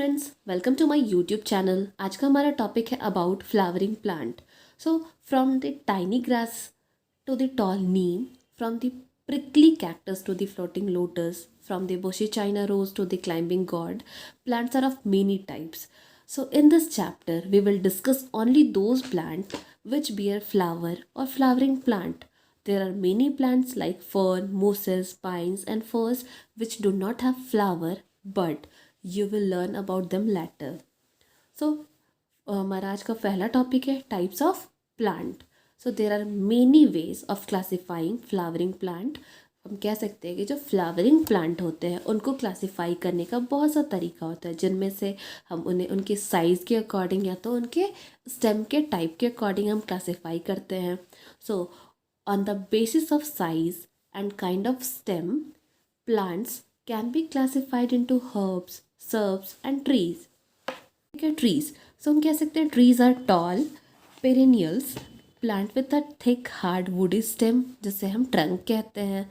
Friends, welcome to my YouTube channel. आज का हमारा टॉपिक है about flowering plant. So from the tiny grass to the tall neem, from the prickly cactus to the floating lotus, from the bushy china rose to the climbing god, plants are of many types. So in this chapter we will discuss only those plants which bear flower or flowering plant. There are many plants like fern, mosses, pines and firs which do not have flower, but you will learn about them later. So हमारा आज का पहला topic है types of plant. So there are many ways of classifying flowering plant. हम कह सकते हैं कि जो फ्लावरिंग प्लांट होते हैं उनको क्लासीफाई करने का बहुत सा तरीका होता है, जिनमें से हम उन्हें उनके साइज़ के अकॉर्डिंग या तो उनके स्टेम के टाइप के अकॉर्डिंग हम क्लासीफाई करते हैं. So on the basis of size and kind of stem, plants can be classified into herbs, shrubs and trees. ठीक है, ट्रीज. सो हम कह सकते हैं trees are tall perennials plant with a thick hard woody stem, जिसे हम trunk कहते हैं.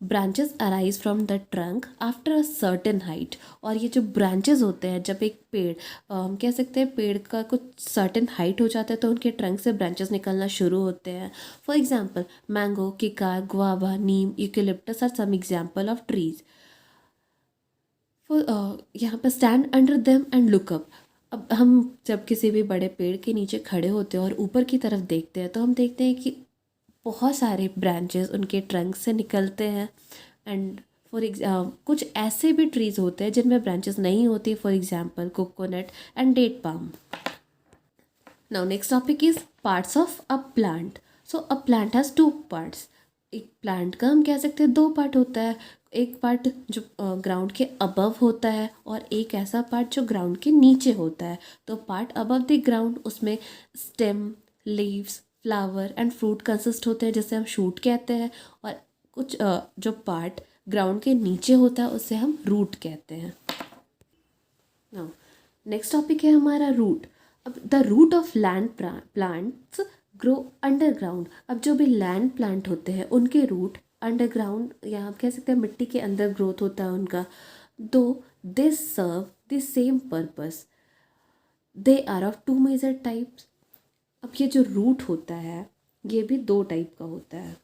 Branches arise from the trunk after a certain height. और ये जो ब्रांचेस होते हैं, जब एक पेड़ हम कह सकते हैं पेड़ का कुछ सर्टेन हाइट हो जाता है तो उनके ट्रंक से ब्रांचेस निकलना शुरू होते हैं. फॉर एग्जाम्पल मैंगो, किकार, गुआवा, नीम, eucalyptus are some examples of trees. यहाँ पर stand under them and look up. अब हम जब किसी भी बड़े पेड़ के नीचे खड़े होते हैं और ऊपर की तरफ देखते हैं तो हम देखते हैं कि बहुत सारे ब्रांचेस उनके ट्रंक से निकलते हैं. एंड कुछ ऐसे भी ट्रीज़ होते हैं जिनमें ब्रांचेस नहीं होती. For example coconut and date palm. Now next topic is parts of a plant. So a plant has two parts. एक प्लांट का हम कह सकते हैं दो पार्ट होता है. एक पार्ट जो ग्राउंड के अबव होता है और एक ऐसा पार्ट जो ग्राउंड के नीचे होता है. तो पार्ट अबव द ग्राउंड, उसमें stem, leaves, flower and fruit consist होते हैं, जिसे हम शूट कहते हैं. और कुछ जो पार्ट ग्राउंड के नीचे होता है उसे हम रूट कहते हैं. नाउ नेक्स्ट टॉपिक है हमारा रूट. अब the root of land plants grow underground. अब जो भी लैंड प्लांट होते हैं उनके रूट अंडरग्राउंड या आप कह सकते हैं मिट्टी के अंदर ग्रोथ होता है उनका. Though they serve the same purpose, they are of two major types. अब ये जो रूट होता है ये भी दो टाइप का होता है.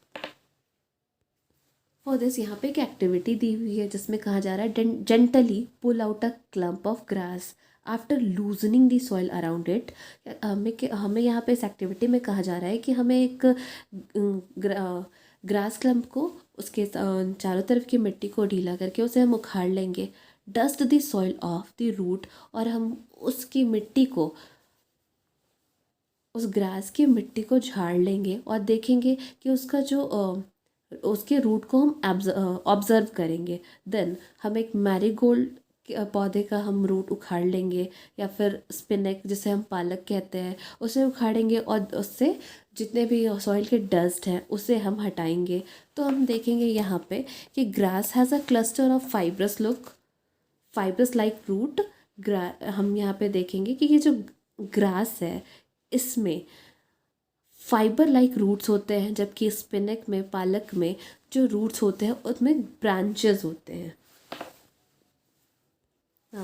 फॉर दिस यहाँ पे एक एक्टिविटी दी हुई है जिसमें कहा जा रहा है gently pull out a clump of grass after loosening the soil around it. हमें यहाँ पे इस एक्टिविटी में कहा जा रहा है कि हमें एक ग्रास क्लम्प को उसके चारों तरफ की मिट्टी को ढीला करके उसे हम उखाड़ लेंगे. Dust the soil off the root. और हम उसकी मिट्टी को, उस ग्रास की मिट्टी को झाड़ लेंगे और देखेंगे कि उसका जो उसके रूट को हम ऑब्जर्व करेंगे. देन हम एक मैरीगोल्ड पौधे का हम रूट उखाड़ लेंगे, या फिर स्पिनक जिसे हम पालक कहते हैं उसे उखाड़ेंगे और उससे जितने भी सॉइल के डस्ट हैं उसे हम हटाएंगे. तो हम देखेंगे यहाँ पे कि grass has a cluster of fibrous like root. हम यहाँ पे देखेंगे कि ये जो ग्रास है इसमें फाइबर लाइक रूट्स होते हैं, जबकि स्पिनक में, पालक में जो रूट्स होते हैं उसमें ब्रांचेस होते हैं. Now,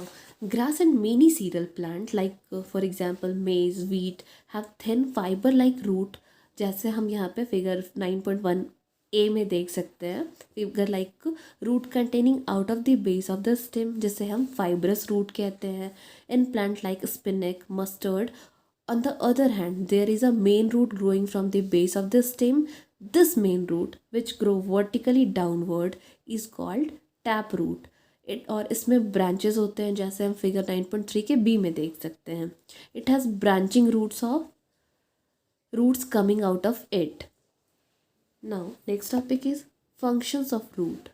grass and many cereal plants like for example maize, wheat have thin fiber like root. जैसे हम यहाँ पे फिगर 9.1a में देख सकते हैं, figure like root containing out of the base of the stem, जिसे हम फाइब्रस रूट कहते हैं. In plant like spinach, mustard, on the other hand, there is a main root growing from the base of the stem. This main root, which grow vertically downward, is called tap root. और इसमें branches होते हैं जैसे हम figure 9.3 के B में देख सकते हैं. It has branching roots coming out of it. Now next topic is functions of root.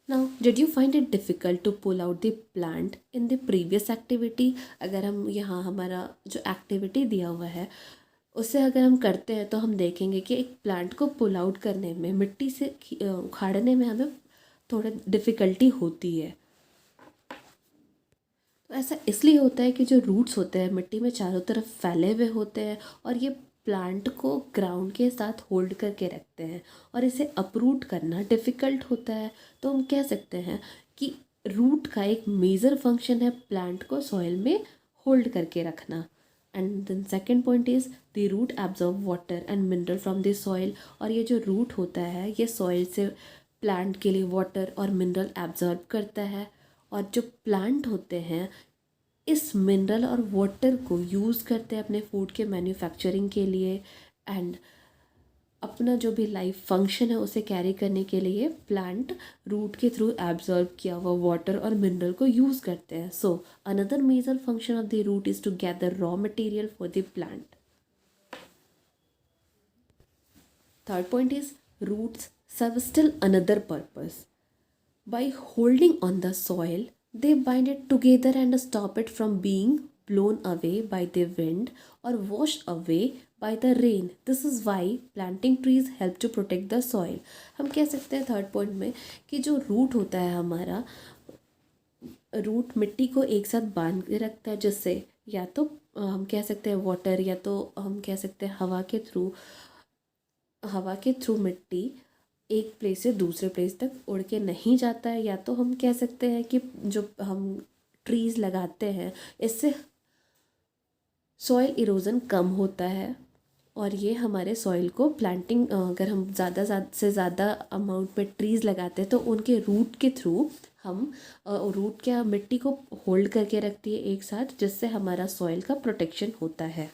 Now, did you find it difficult to pull out the plant in the previous activity? अगर हम यहाँ हमारा जो activity दिया हुआ है उससे अगर हम करते हैं तो हम देखेंगे कि एक प्लांट को पुल आउट करने में, मिट्टी से उखाड़ने में हमें थोड़ा डिफ़िकल्टी होती है. तो ऐसा इसलिए होता है कि जो रूट्स होते हैं मिट्टी में चारों तरफ फैले हुए होते हैं और ये प्लांट को ग्राउंड के साथ होल्ड करके रखते हैं और इसे अपरूट करना डिफ़िकल्ट होता है। तो हम कह सकते हैं कि रूट का एक मेजर फंक्शन है प्लांट को सॉइल में होल्ड करके रखना। And then second point is the root absorb water and mineral from the soil. और ये जो रूट होता है ये सॉइल से प्लांट के लिए वाटर और मिनरल एब्जॉर्ब करता है। और जो प्लांट होते हैं इस मिनरल और वाटर को यूज़ करते हैं अपने फूड के मैन्युफैक्चरिंग के लिए। एंड अपना जो भी लाइफ फंक्शन है उसे कैरी करने के लिए प्लांट रूट के थ्रू एब्जॉर्ब किया हुआ वाटर और मिनरल को यूज़ करते हैं। So another major function of the root is to gather raw material for the plant. Third point is roots serve still another purpose. By holding on the soil, they bind it together and stop it from being blown away by the wind or washed away by the rain. This is why planting trees help to protect the soil. हम कह सकते हैं third point में कि जो root होता है हमारा, रूट मिट्टी को एक साथ बांध के रखता है, जिससे या तो हम कह सकते हैं वाटर या तो हम कह सकते हैं हवा के थ्रू मिट्टी एक प्लेस से दूसरे प्लेस तक उड़ के नहीं जाता है। या तो हम कह सकते हैं कि जो हम ट्रीज़ लगाते हैं इससे सॉइल इरोज़न कम होता है और ये हमारे सॉइल को प्लांटिंग, अगर हम ज़्यादा से ज़्यादा अमाउंट में ट्रीज़ लगाते हैं तो उनके रूट के थ्रू हम रूट क्या मिट्टी को होल्ड करके रखती है एक साथ, जिससे हमारा सॉइल का प्रोटेक्शन होता है।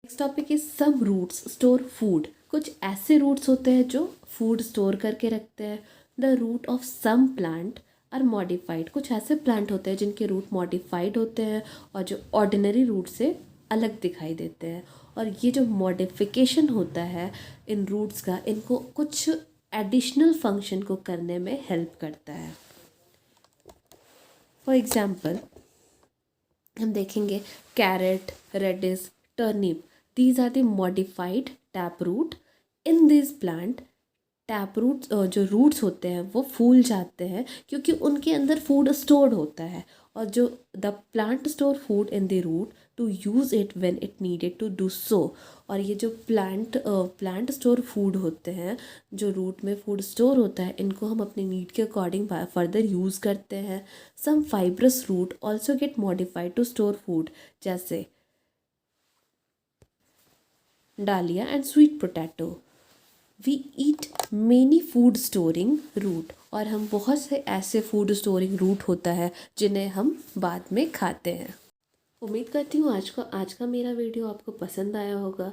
Next topic is some roots store food. कुछ ऐसे रूट्स होते हैं जो फूड स्टोर करके रखते हैं। The root of some plant are modified. कुछ ऐसे प्लांट होते हैं जिनके रूट मॉडिफाइड होते हैं और जो ऑर्डिनरी रूट से अलग दिखाई देते हैं। और ये जो मॉडिफिकेशन होता है इन रूट्स का, इनको कुछ एडिशनल फंक्शन को करने में हेल्प करता है। फॉर एग्जाम्पल हम देखेंगे carrot, radish, turnip. These are the modified taproot. In this plant, taproot जो roots होते हैं वो फूल जाते हैं क्योंकि उनके अंदर फूड स्टोर्ड होता है। और जो the plant store food in the root to use it when it needed to do so. और ये जो प्लांट स्टोर फूड होते हैं, जो रूट में फूड स्टोर होता है, इनको हम अपने नीड के अकॉर्डिंग फर्दर यूज़ करते हैं। Some fibrous root also get modified to store food, जैसे dahlia and sweet potato. We eat many food storing root. और हम बहुत से ऐसे फूड स्टोरिंग रूट होता है जिन्हें हम बाद में खाते हैं। उम्मीद करती हूँ आज का मेरा वीडियो आपको पसंद आया होगा।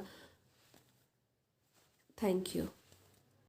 Thank you.